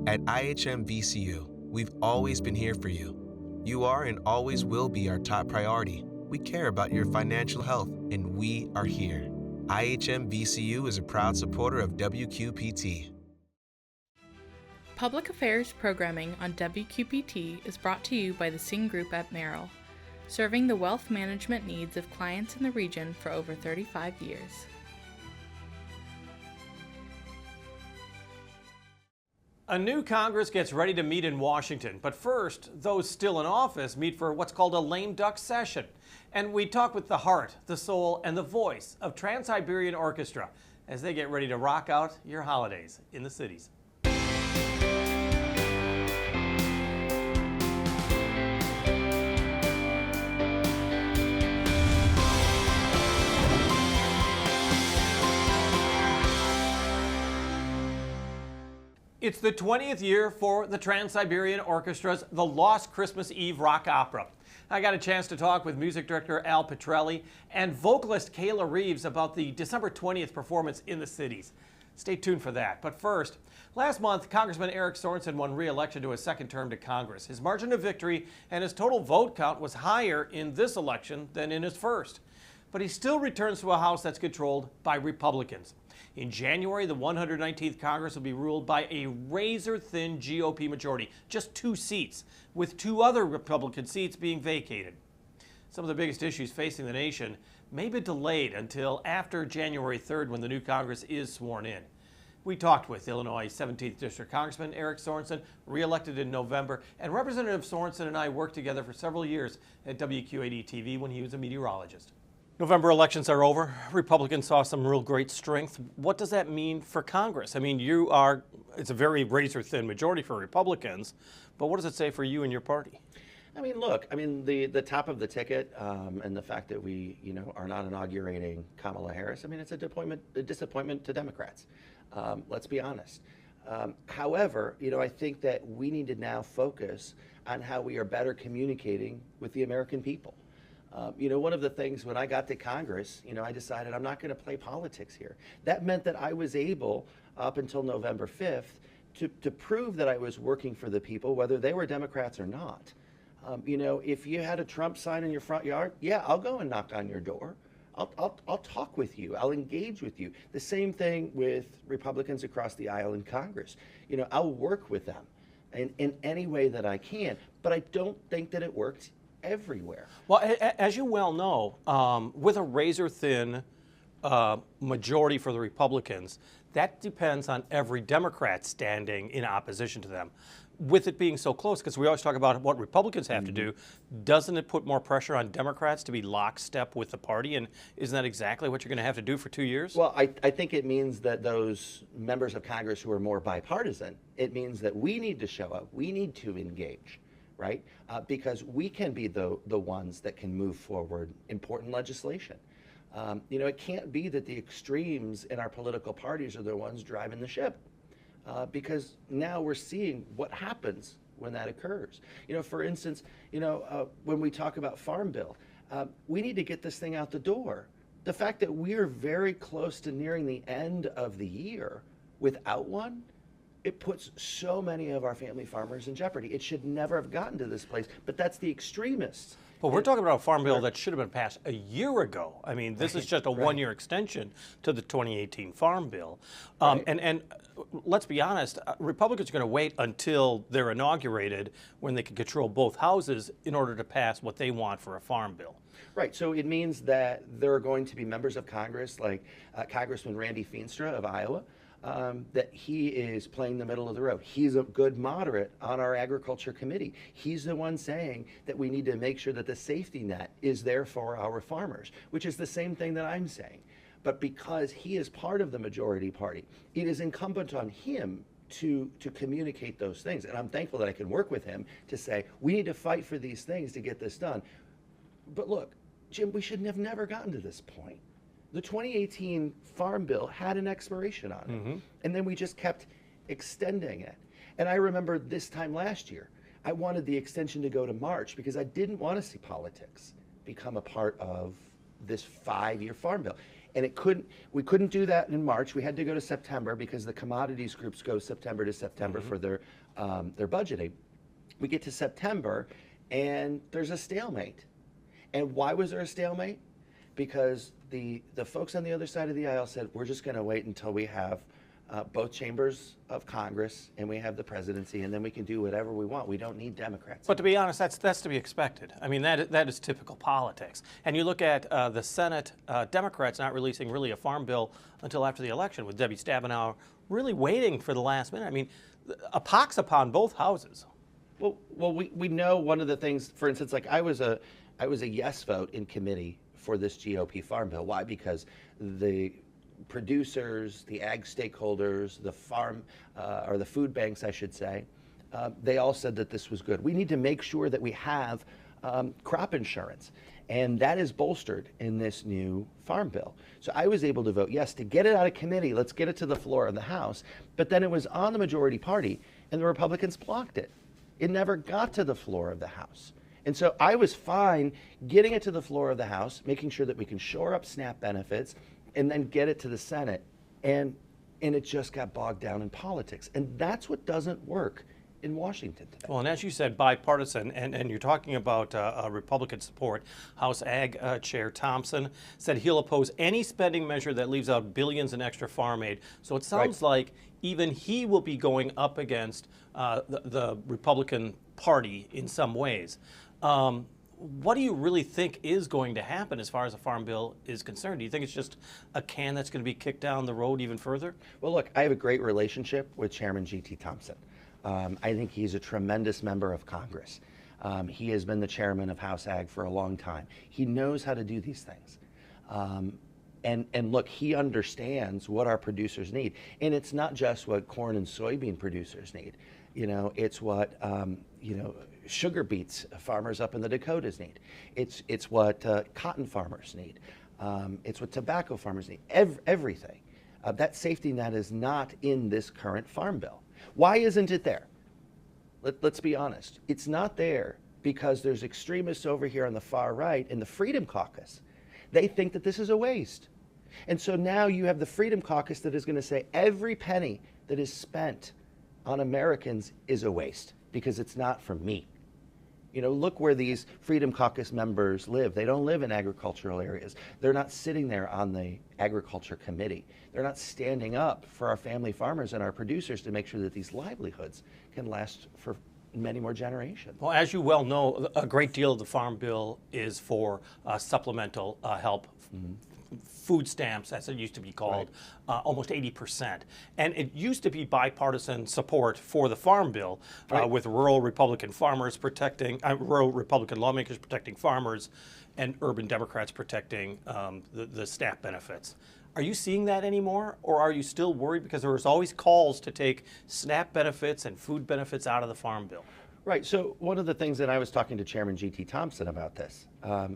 At IHM VCU, we've always been here for you. You are and always will be our top priority. We care about your financial health, and we are here. IHM VCU is a proud supporter of WQPT. Public Affairs programming on WQPT is brought to you by the Singh Group at Merrill, serving the wealth management needs of clients in the region for over 35 years. A new Congress gets ready to meet in Washington, but first, those still in office meet for what's called a lame duck session. And we talk with the heart, the soul, and the voice of Trans-Siberian Orchestra as they get ready to rock out your holidays in the cities. It's the 20th year for the Trans-Siberian Orchestra's The Lost Christmas Eve Rock Opera. I got a chance to talk with music director Al Pitrelli and vocalist Kayla Reeves about the December 20th performance in the cities. Stay tuned for that. But first, last month, Congressman Eric Sorensen won re-election to his second term to Congress. His margin of victory and his total vote count was higher in this election than in his first. But he still returns to a House that's controlled by Republicans. In January, the 119th Congress will be ruled by a razor-thin GOP majority, just 2 seats, with 2 other Republican seats being vacated. Some of the biggest issues facing the nation may be delayed until after January 3rd when the new Congress is sworn in. We talked with Illinois 17th District Congressman Eric Sorensen, re-elected in November, and Representative Sorensen and I worked together for several years at WQAD-TV when he was a meteorologist. November elections are over. Republicans saw some real great strength. What does that mean for Congress? I mean, it's a very razor-thin majority for Republicans, but what does it say for you and your party? I mean, look, the top of the ticket and the fact that we, are not inaugurating Kamala Harris, it's a disappointment to Democrats. Let's be honest. However, I think that we need to now focus on how we are better communicating with the American people. One of the things when I got to Congress, I decided I'm not going to play politics here. That meant that I was able, up until November 5th, to prove that I was working for the people, whether they were Democrats or not. If you had a Trump sign in your front yard, yeah, I'll go and knock on your door. I'll talk with you. I'll engage with you. The same thing with Republicans across the aisle in Congress. I'll work with them in any way that I can, but I don't think that it worked everywhere. Well, as you well know, with a razor-thin majority for the Republicans, that depends on every Democrat standing in opposition to them. With it being so close, because we always talk about what Republicans have to do, doesn't it put more pressure on Democrats to be lockstep with the party? And isn't that exactly what you're going to have to do for 2 years? Well, I think it means that those members of Congress who are more bipartisan, it means that we need to show up. We need to engage. Right? Because we can be the ones that can move forward important legislation. It can't be that the extremes in our political parties are the ones driving the ship, because now we're seeing what happens when that occurs. For instance, when we talk about Farm Bill, we need to get this thing out the door. The fact that we're very close to nearing the end of the year without one, it puts so many of our family farmers in jeopardy. It should never have gotten to this place, but that's the extremists. But we're talking about a farm bill that should have been passed a year ago. I mean, this is just a one-year extension to the 2018 Farm Bill. And let's be honest, Republicans are going to wait until they're inaugurated when they can control both houses in order to pass what they want for a farm bill. Right, so it means that there are going to be members of Congress like Congressman Randy Feenstra of Iowa, that he is playing the middle of the road. He's a good moderate on our agriculture committee. He's the one saying that we need to make sure that the safety net is there for our farmers, which is the same thing that I'm saying. But because he is part of the majority party, it is incumbent on him to communicate those things. And I'm thankful that I can work with him to say, we need to fight for these things to get this done. But look, Jim, we should have never gotten to this point. The 2018 Farm Bill had an expiration on it, and then we just kept extending it. And I remember this time last year, I wanted the extension to go to March because I didn't want to see politics become a part of this 5-year Farm Bill. And we couldn't do that in March. We had to go to September because the commodities groups go September to September for their budgeting. We get to September and there's a stalemate. And why was there a stalemate? Because the folks on the other side of the aisle said, we're just going to wait until we have both chambers of Congress and we have the presidency, and then we can do whatever we want. We don't need Democrats. But to be honest, that's to be expected. I mean, that is typical politics. And you look at the Senate, Democrats not releasing really a farm bill until after the election, with Debbie Stabenow really waiting for the last minute. I mean, a pox upon both houses. Well, we know one of the things, for instance, like I was a yes vote in committee for this GOP farm bill. Why? Because the producers, the ag stakeholders, the farm, or the food banks, I should say, they all said that this was good. We need to make sure that we have crop insurance, and that is bolstered in this new farm bill. So I was able to vote yes to get it out of committee. Let's get it to the floor of the House. But then it was on the majority party, and the Republicans blocked it. It never got to the floor of the House. And so I was fine getting it to the floor of the House, making sure that we can shore up SNAP benefits, and then get it to the Senate. And it just got bogged down in politics. And that's what doesn't work in Washington today. Well, and as you said, bipartisan, and you're talking about Republican support. House Ag Chair Thompson said he'll oppose any spending measure that leaves out billions in extra farm aid. So it sounds like even he will be going up against the Republican Party in some ways. What do you really think is going to happen as far as the farm bill is concerned? Do you think it's just a can that's going to be kicked down the road even further? Well, look, I have a great relationship with Chairman G.T. Thompson. I think he's a tremendous member of Congress. He has been the chairman of House Ag for a long time. He knows how to do these things. And look, he understands what our producers need. And it's not just what corn and soybean producers need. You know, it's what, sugar beets farmers up in the Dakotas need. It's what cotton farmers need. It's what tobacco farmers need. Everything. That safety net is not in this current farm bill. Why isn't it there? Let's be honest. It's not there because there's extremists over here on the far right in the Freedom Caucus. They think that this is a waste. And so now you have the Freedom Caucus that is going to say every penny that is spent on Americans is a waste because it's not from me. You know, look where these Freedom Caucus members live. They don't live in agricultural areas. They're not sitting there on the Agriculture Committee. They're not standing up for our family farmers and our producers to make sure that these livelihoods can last for many more generations. Well, as you well know, a great deal of the Farm Bill is for supplemental help. Food stamps, as it used to be called, almost 80%. And it used to be bipartisan support for the Farm Bill, with rural Republican farmers protecting, rural Republican lawmakers protecting farmers, and urban Democrats protecting the SNAP benefits. Are you seeing that anymore, or are you still worried? Because there was always calls to take SNAP benefits and food benefits out of the Farm Bill. Right. So one of the things that I was talking to Chairman G.T. Thompson about this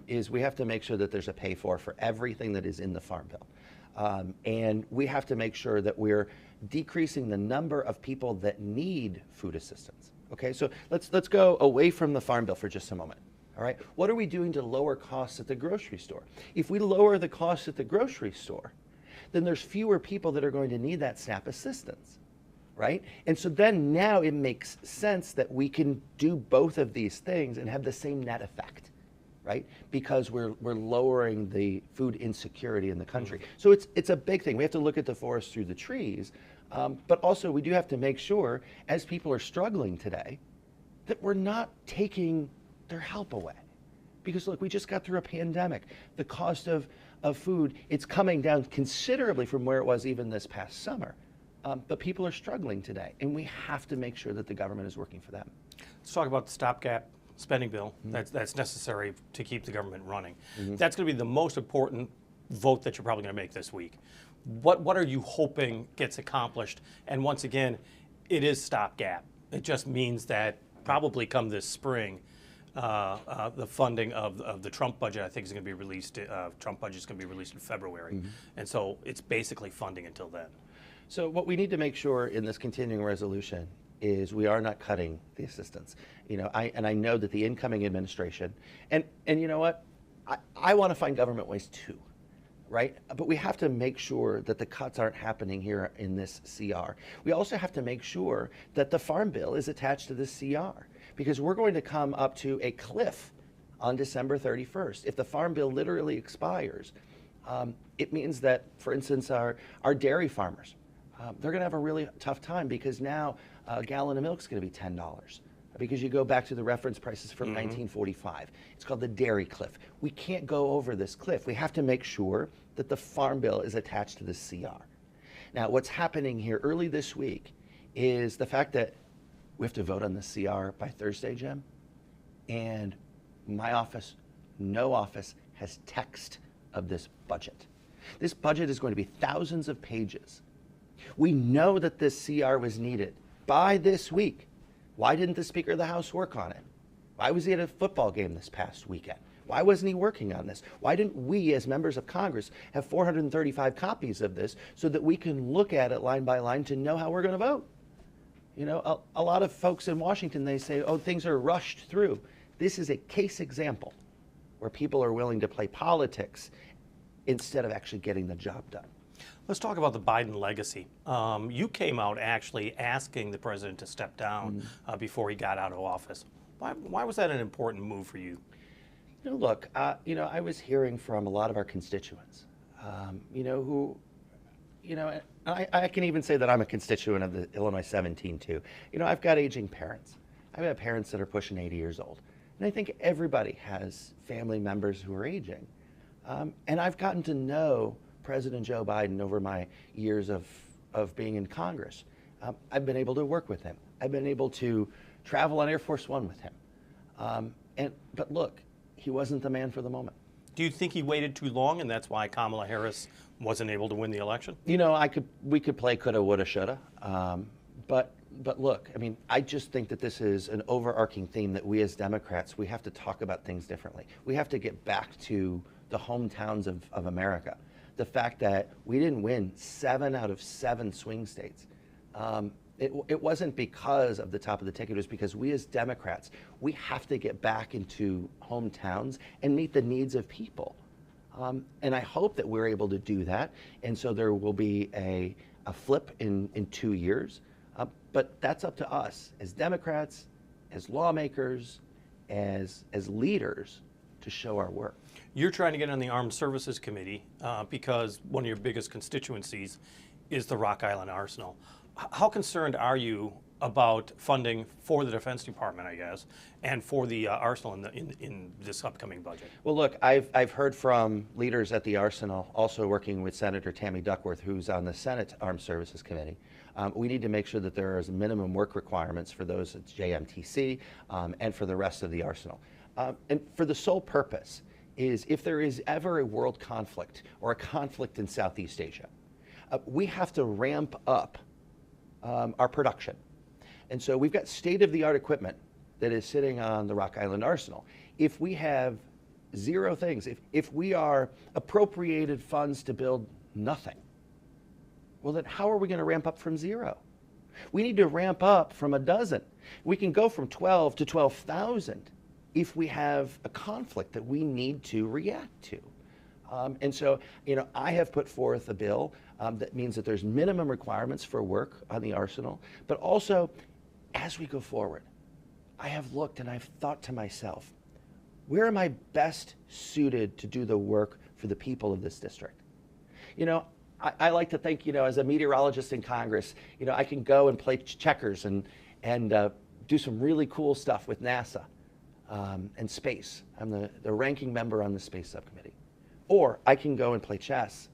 is we have to make sure that there's a pay for everything that is in the Farm Bill. And we have to make sure that we're decreasing the number of people that need food assistance. Okay, so let's go away from the Farm Bill for just a moment. All right, what are we doing to lower costs at the grocery store? If we lower the costs at the grocery store, then there's fewer people that are going to need that SNAP assistance. Right? And so then now it makes sense that we can do both of these things and have the same net effect, right? Because we're lowering the food insecurity in the country. So it's a big thing. We have to look at the forest through the trees, but also we do have to make sure, as people are struggling today, that we're not taking their help away. Because look, we just got through a pandemic. The cost of food, it's coming down considerably from where it was even this past summer. But people are struggling today, and we have to make sure that the government is working for them. Let's talk about the stopgap spending bill that's necessary to keep the government running. That's going to be the most important vote that you're probably going to make this week. What are you hoping gets accomplished? And once again, it is stopgap. It just means that probably come this spring, the funding of the Trump budget, I think, is going to be released. Trump budget is going to be released in February, and so it's basically funding until then. So what we need to make sure in this continuing resolution is we are not cutting the assistance. You know, I know that the incoming administration, and you know what, I want to find government waste too, right? But we have to make sure that the cuts aren't happening here in this CR. We also have to make sure that the Farm Bill is attached to this CR, because we're going to come up to a cliff on December 31st. If the Farm Bill literally expires, it means that, for instance, our dairy farmers, they're going to have a really tough time, because now a gallon of milk is going to be $10, because you go back to the reference prices from 1945. It's called the dairy cliff. We can't go over this cliff. We have to make sure that the Farm Bill is attached to the CR. Now, what's happening here early this week is the fact that we have to vote on the CR by Thursday, Jim, and my office, no office, has text of this budget. This budget is going to be thousands of pages. We know that this CR was needed by this week. Why didn't the Speaker of the House work on it? Why was he at a football game this past weekend? Why wasn't he working on this? Why didn't we, as members of Congress, have 435 copies of this so that we can look at it line by line to know how we're going to vote? You know, a lot of folks in Washington, they say, oh, things are rushed through. This is a case example where people are willing to play politics instead of actually getting the job done. Let's talk about the Biden legacy. You came out actually asking the president to step down before he got out of office. Why was that an important move for you? You know, look, I was hearing from a lot of our constituents, I can even say that I'm a constituent of the Illinois 17 too. You know, I've got aging parents. I've got parents that are pushing 80 years old. And I think everybody has family members who are aging. And I've gotten to know President Joe Biden over my years of being in Congress. I've been able to work with him. I've been able to travel on Air Force One with him. But look, he wasn't the man for the moment. Do you think he waited too long, and that's why Kamala Harris wasn't able to win the election? You know, we could play coulda, woulda, shoulda. But look, I mean, I just think that this is an overarching theme that we as Democrats, we have to talk about things differently. We have to get back to the hometowns of America. The fact that we didn't win 7 out of 7 swing states. It wasn't because of the top of the ticket. It was because we as Democrats, we have to get back into hometowns and meet the needs of people. And I hope that we're able to do that. And so there will be a flip in 2 years. But that's up to us as Democrats, as lawmakers, as leaders to show our work. You're trying to get on the Armed Services Committee because one of your biggest constituencies is the Rock Island Arsenal. How concerned are you about funding for the Defense Department, I guess, and for the Arsenal in this upcoming budget? Well, look, I've heard from leaders at the Arsenal, also working with Senator Tammy Duckworth, who's on the Senate Armed Services Committee. We need to make sure that there is minimum work requirements for those at JMTC and for the rest of the Arsenal. And for the sole purpose is if there is ever a world conflict or a conflict in Southeast Asia, we have to ramp up our production. And so we've got state-of-the-art equipment that is sitting on the Rock Island Arsenal. If we have 0 things, if we are appropriated funds to build nothing, well, then how are we going to ramp up from 0? We need to ramp up from 12. We can go from 12 to 12,000 if we have a conflict that we need to react to. And so, you know, I have put forth a bill that means that there's minimum requirements for work on the Arsenal, but also, as we go forward, I have looked and I've thought to myself, where am I best suited to do the work for the people of this district? You know, I like to think, you know, as a meteorologist in Congress, you know, I can go and play checkers and do some really cool stuff with NASA and space. I'm the ranking member on the Space Subcommittee. Or I can go and play chess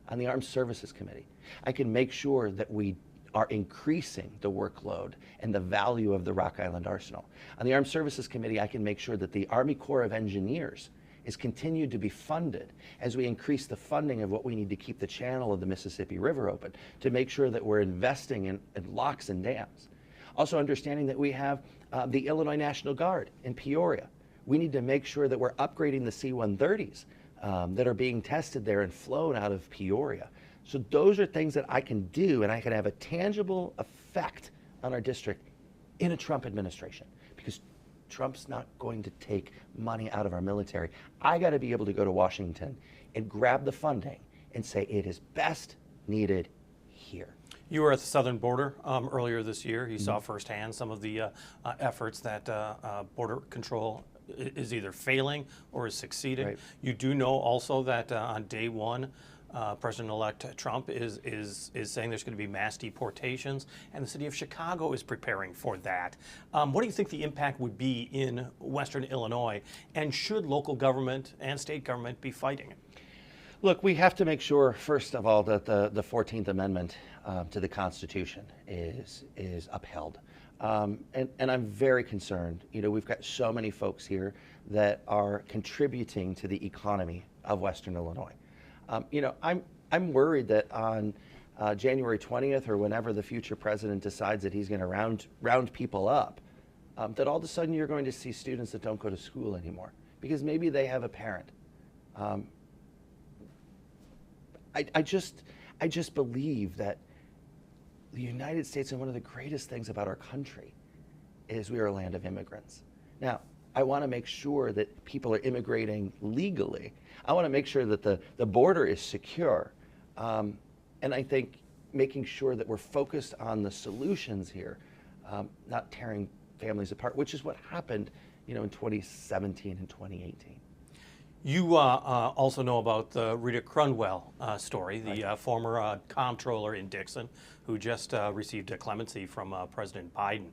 on the Armed Services Committee. I can make sure that we are increasing the workload and the value of the Rock Island Arsenal. On the Armed Services Committee, I can make sure that the Army Corps of Engineers is continued to be funded as we increase the funding of what we need to keep the channel of the Mississippi River open, to make sure that we're investing in locks and dams. Also understanding that we have the Illinois National Guard in Peoria. We need to make sure that we're upgrading the C-130s that are being tested there and flown out of Peoria. So those are things that I can do, and I can have a tangible effect on our district in a Trump administration, because Trump's not going to take money out of our military. I got to be able to go to Washington and grab the funding and say it is best needed here. You were at the southern border earlier this year. You saw firsthand some of the efforts that border control is either failing or is succeeding. Right. You do know also that on day one, President-elect Trump is saying there's going to be mass deportations, and the city of Chicago is preparing for that. What do you think the impact would be in Western Illinois, and should local government and state government be fighting it? Look, we have to make sure, first of all, that the 14th Amendment to the Constitution is upheld. And I'm very concerned. You know, we've got so many folks here that are contributing to the economy of Western Illinois. You know, I'm worried that on January 20th or whenever the future president decides that he's going to round people up, that all of a sudden you're going to see students that don't go to school anymore because maybe they have a parent. I just believe that the United States, and one of the greatest things about our country is we are a land of immigrants. Now, I want to make sure that people are immigrating legally. I want to make sure that the border is secure. And I think making sure that we're focused on the solutions here, not tearing families apart, which is what happened, you know, in 2017 and 2018. You also know about the Rita Crundwell story, the former comptroller in Dixon, who just received a clemency from President Biden.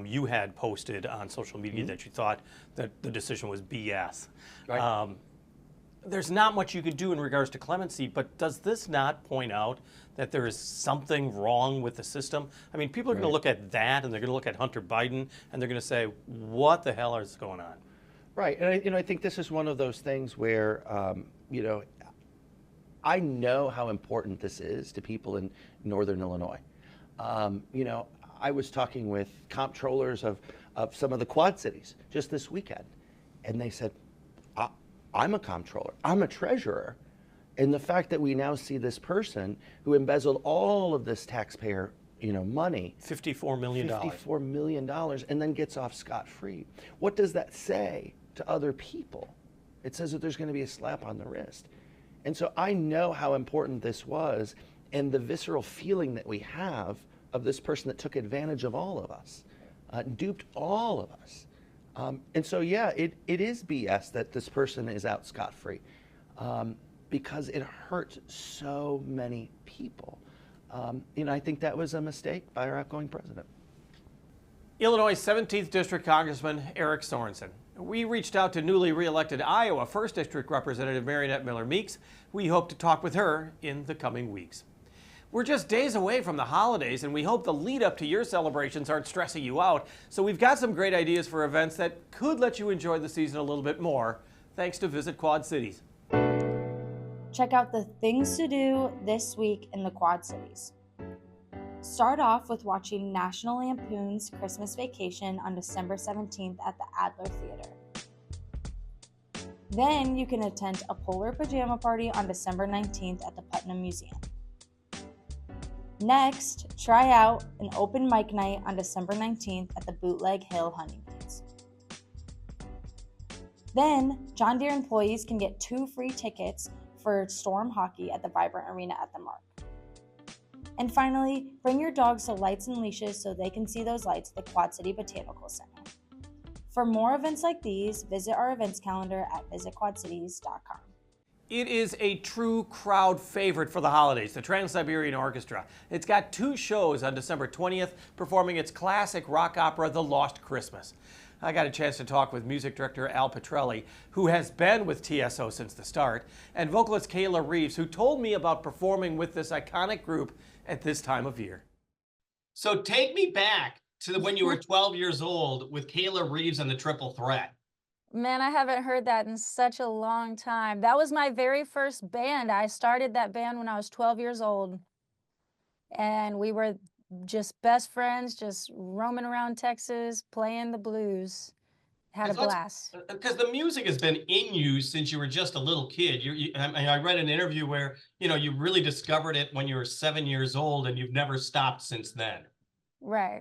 You had posted on social media that you thought that the decision was BS. Right. There's not much you could do in regards to clemency, but does this not point out that there is something wrong with the system? I mean, people are going to look at that, and they're going to look at Hunter Biden, and they're going to say, what the hell is going on? Right, and I think this is one of those things where, you know, I know how important this is to people in Northern Illinois. You know, I was talking with comptrollers of some of the Quad Cities just this weekend, and they said, I'm a comptroller, I'm a treasurer, and the fact that we now see this person who embezzled all of this taxpayer, you know, money, $54 million. $54 million, and then gets off scot-free. What does that say to other people? It says that there's going to be a slap on the wrist. And so I know how important this was, and the visceral feeling that we have of this person that took advantage of all of us, duped all of us. And so, yeah, it is BS that this person is out scot-free, because it hurt so many people. You know, I think that was a mistake by our outgoing president. Illinois 17th District Congressman Eric Sorensen. We reached out to newly re-elected Iowa 1st District Representative Marinette Miller Meeks. We hope to talk with her in the coming weeks. We're just days away from the holidays, and we hope the lead up to your celebrations aren't stressing you out. So we've got some great ideas for events that could let you enjoy the season a little bit more, thanks to Visit Quad Cities. Check out the things to do this week in the Quad Cities. Start off with watching National Lampoon's Christmas Vacation on December 17th at the Adler Theater. Then you can attend a polar pajama party on December 19th at the Putnam Museum. Next, try out an open mic night on December 19th at the Bootleg Hill Honeymoons. Then, John Deere employees can get 2 free tickets for Storm Hockey at the Vibrant Arena at the Mark. And finally, bring your dogs to Lights and Leashes so they can see those lights at the Quad City Botanical Center. For more events like these, visit our events calendar at visitquadcities.com. It is a true crowd favorite for the holidays, the Trans-Siberian Orchestra. It's got 2 shows on December 20th, performing its classic rock opera, The Lost Christmas. I got a chance to talk with music director Al Petrelli, who has been with TSO since the start, and vocalist Kayla Reeves, who told me about performing with this iconic group at this time of year. So take me back to when you were 12 years old with Kayla Reeves and the Triple Threat. Man, I haven't heard that in such a long time. That was my very first band. I started that band when I was 12 years old. And we were just best friends, just roaming around Texas, playing the blues. Had a blast. Because the music has been in you since you were just a little kid. I read an interview where, you know, you really discovered it when you were 7 years old, and you've never stopped since then. Right.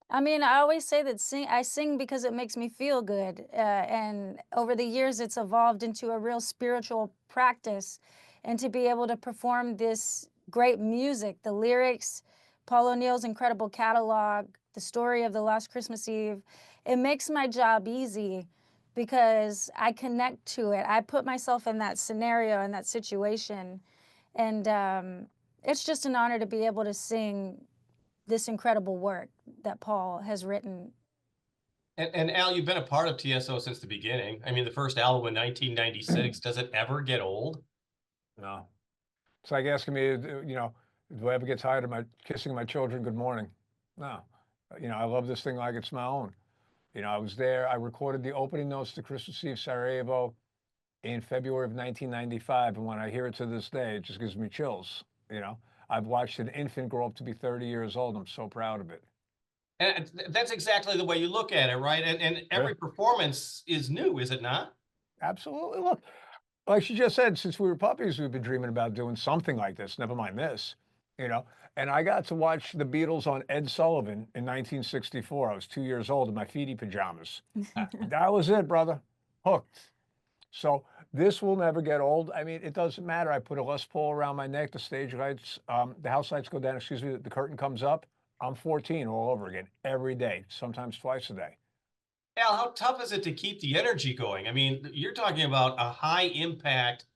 I mean, I always say that I sing because it makes me feel good. And over the years, it's evolved into a real spiritual practice. and to be able to perform this great music, the lyrics, Paul O'Neill's incredible catalog, the story of the Lost Christmas Eve. It makes my job easy because I connect to it. I put myself in that scenario, in that situation. And it's just an honor to be able to sing this incredible work that Paul has written. And Al, you've been a part of TSO since the beginning. I mean, the first album in 1996. Does it ever get old? No. It's like asking me, do I ever get tired of kissing my children good morning? No. I love this thing like it's my own. I was there. I recorded the opening notes to Christmas Eve Sarajevo in February of 1995. And when I hear it to this day, it just gives me chills. I've watched an infant grow up to be 30 years old. I'm so proud of it. And that's exactly the way you look at it, right? And every performance is new, is it not? Absolutely. Look, like she just said, since we were puppies, we've been dreaming about doing something like this, never mind this, And I got to watch the Beatles on Ed Sullivan in 1964. I was 2 years old in my feety pajamas. That was it, brother. Hooked. So this will never get old. I mean, it doesn't matter. I put a Les Paul around my neck, the stage lights, the house lights go down, the curtain comes up. I'm 14 all over again, every day, sometimes twice a day. Al, how tough is it to keep the energy going? I mean, you're talking about a high impact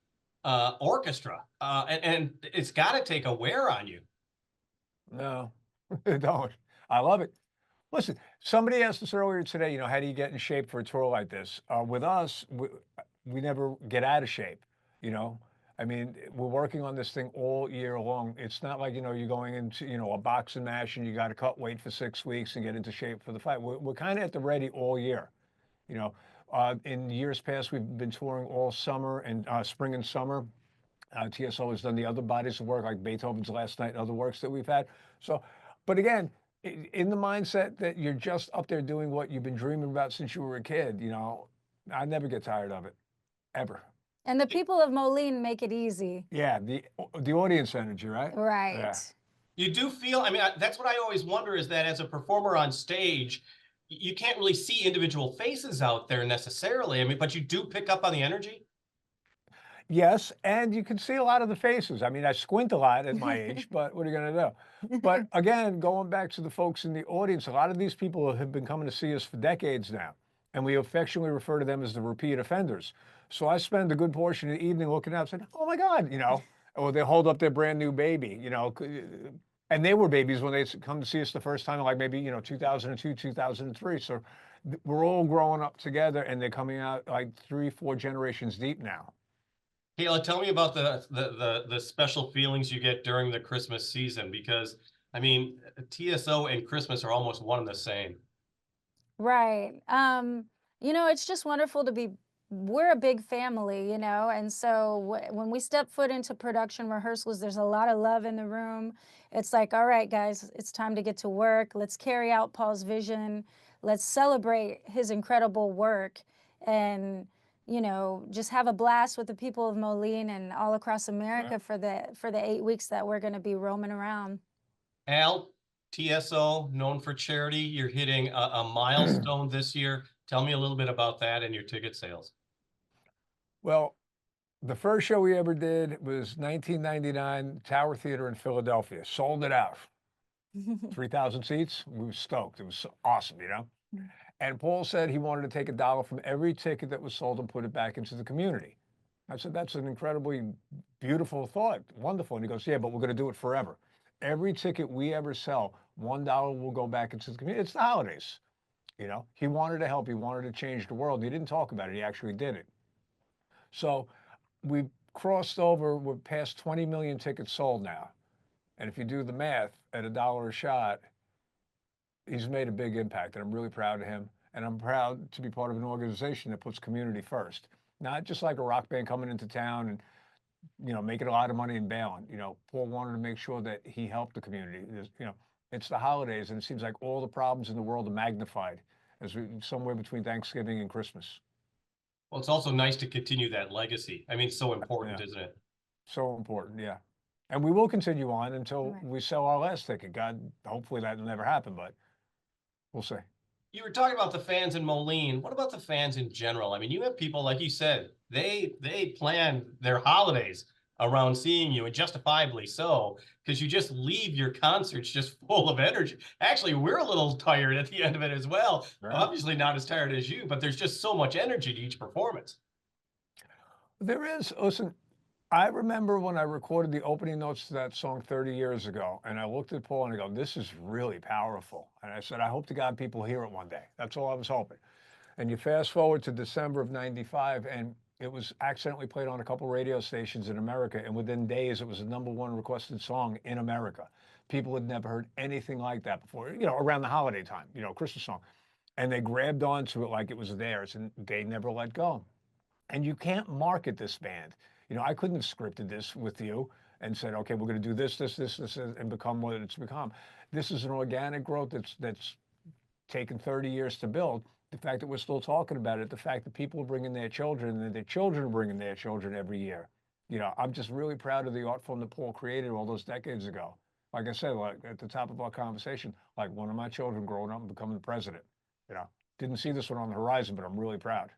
orchestra, and it's got to take a wear on you. No, don't. I love it. Listen, somebody asked us earlier today, how do you get in shape for a tour like this? With us, we never get out of shape, I mean, we're working on this thing all year long. It's not like, you're going into, a boxing match and you got to cut weight for 6 weeks and get into shape for the fight. We're kind of at the ready all year. In years past, we've been touring all summer and spring and summer. TSO has done the other bodies of work like Beethoven's Last Night and other works that we've had. So, but again, in the mindset that you're just up there doing what you've been dreaming about since you were a kid, I never get tired of it, ever. And the people of Moline make it easy. Yeah, the audience energy, right? Right. Yeah. You do feel, I mean, that's what I always wonder is that as a performer on stage, you can't really see individual faces out there necessarily. I mean, but you do pick up on the energy? Yes, and you can see a lot of the faces. I mean, I squint a lot at my age, but what are you going to do? But again, going back to the folks in the audience, a lot of these people have been coming to see us for decades now, and we affectionately refer to them as the repeat offenders. So I spend a good portion of the evening looking out saying, oh my God, or they hold up their brand new baby, and they were babies when they come to see us the first time, like maybe, 2002, 2003. So we're all growing up together and they're coming out like 3-4 generations deep now. Kayla, tell me about the special feelings you get during the Christmas season, because I mean, TSO and Christmas are almost one and the same. Right. It's just wonderful to be, we're a big family, and so when we step foot into production rehearsals, there's a lot of love in the room. It's like, all right, guys, it's time to get to work. Let's carry out Paul's vision. Let's celebrate his incredible work and, just have a blast with the people of Moline and all across America for the 8 weeks that we're going to be roaming around. Al, TSO, known for charity, you're hitting a milestone this year. Tell me a little bit about that and your ticket sales. Well, the first show we ever did was 1999, Tower Theater in Philadelphia. Sold it out. 3,000 seats. We were stoked. It was awesome, And Paul said he wanted to take $1 from every ticket that was sold and put it back into the community. I said, that's an incredibly beautiful thought. Wonderful. And he goes, yeah, but we're going to do it forever. Every ticket we ever sell, $1 will go back into the community. It's the holidays. He wanted to help. He wanted to change the world. He didn't talk about it. He actually did it. So we crossed over. We're past 20 million tickets sold now. And if you do the math at $1 a shot, he's made a big impact. And I'm really proud of him. And I'm proud to be part of an organization that puts community first. Not just like a rock band coming into town and, making a lot of money and bailing. Paul wanted to make sure that he helped the community. It's the holidays, and it seems like all the problems in the world are magnified as somewhere between Thanksgiving and Christmas. Well, it's also nice to continue that legacy. I mean, it's so important, isn't it? So important, yeah. And we will continue on until we sell our last ticket. God, hopefully that'll never happen, but we'll see. You were talking about the fans in Moline. What about the fans in general? I mean, you have people, like you said, they plan their holidays around seeing you, and justifiably so, because you just leave your concerts just full of energy. Actually, we're a little tired at the end of it as well. Right. Obviously not as tired as you, but there's just so much energy to each performance. There is. Listen, I remember when I recorded the opening notes to that song 30 years ago, and I looked at Paul and I go, this is really powerful. And I said, I hope to God people hear it one day. That's all I was hoping. And you fast forward to December of 95, and it was accidentally played on a couple radio stations in America. And within days, it was the #1 requested song in America. People had never heard anything like that before, around the holiday time, Christmas song. And they grabbed onto it like it was theirs, and they never let go. And you can't market this band. I couldn't have scripted this with you and said, okay, we're going to do this, and become what it's become. This is an organic growth that's taken 30 years to build. The fact that we're still talking about it, the fact that people are bringing their children and their children are bringing their children every year. I'm just really proud of the art form that Paul created all those decades ago. Like I said, like at the top of our conversation, like one of my children growing up and becoming the president. Didn't see this one on the horizon, but I'm really proud.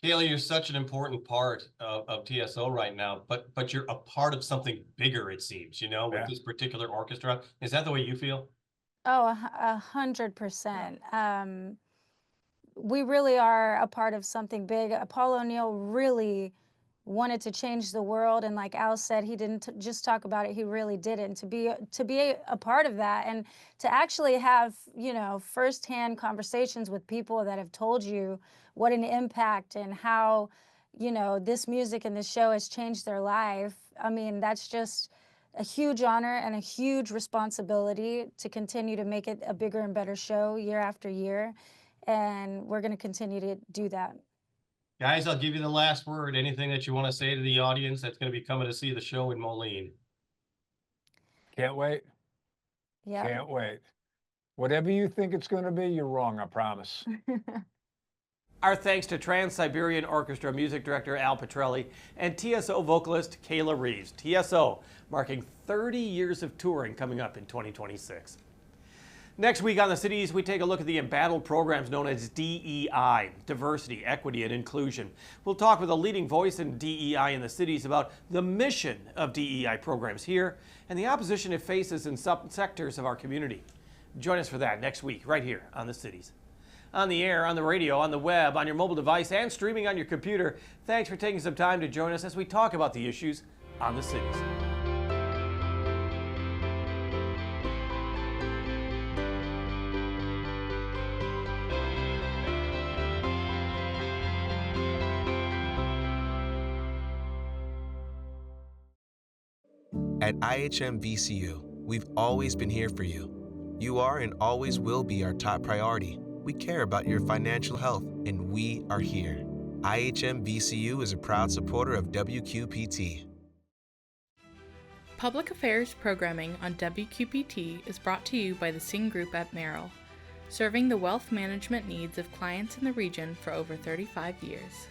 Kayla, you're such an important part of TSO right now, but you're a part of something bigger, it seems, with this particular orchestra. Is that the way you feel? Oh, 100%. We really are a part of something big. Paul O'Neill really wanted to change the world, and like Al said, he didn't just talk about it, he really did it. And to be a part of that, and to actually have firsthand conversations with people that have told you what an impact and how this music and this show has changed their life. I mean, that's just a huge honor and a huge responsibility to continue to make it a bigger and better show year after year, and we're going to continue to do that. Guys, I'll give you the last word. Anything that you want to say to the audience that's going to be coming to see the show in Moline? Can't wait. Yeah. Can't wait. Whatever you think it's going to be, you're wrong, I promise. Our thanks to Trans-Siberian Orchestra Music Director Al Pitrelli and TSO vocalist Kayla Reeves. TSO marking 30 years of touring coming up in 2026. Next week on The Cities, we take a look at the embattled programs known as DEI, Diversity, Equity, and Inclusion. We'll talk with a leading voice in DEI in the cities about the mission of DEI programs here and the opposition it faces in some sectors of our community. Join us for that next week, right here on The Cities. On the air, on the radio, on the web, on your mobile device, and streaming on your computer. Thanks for taking some time to join us as we talk about the issues on The Cities. At IHM VCU, we've always been here for you. You are and always will be our top priority. We care about your financial health, and we are here. IHM VCU is a proud supporter of WQPT. Public Affairs programming on WQPT is brought to you by the Sing Group at Merrill, serving the wealth management needs of clients in the region for over 35 years.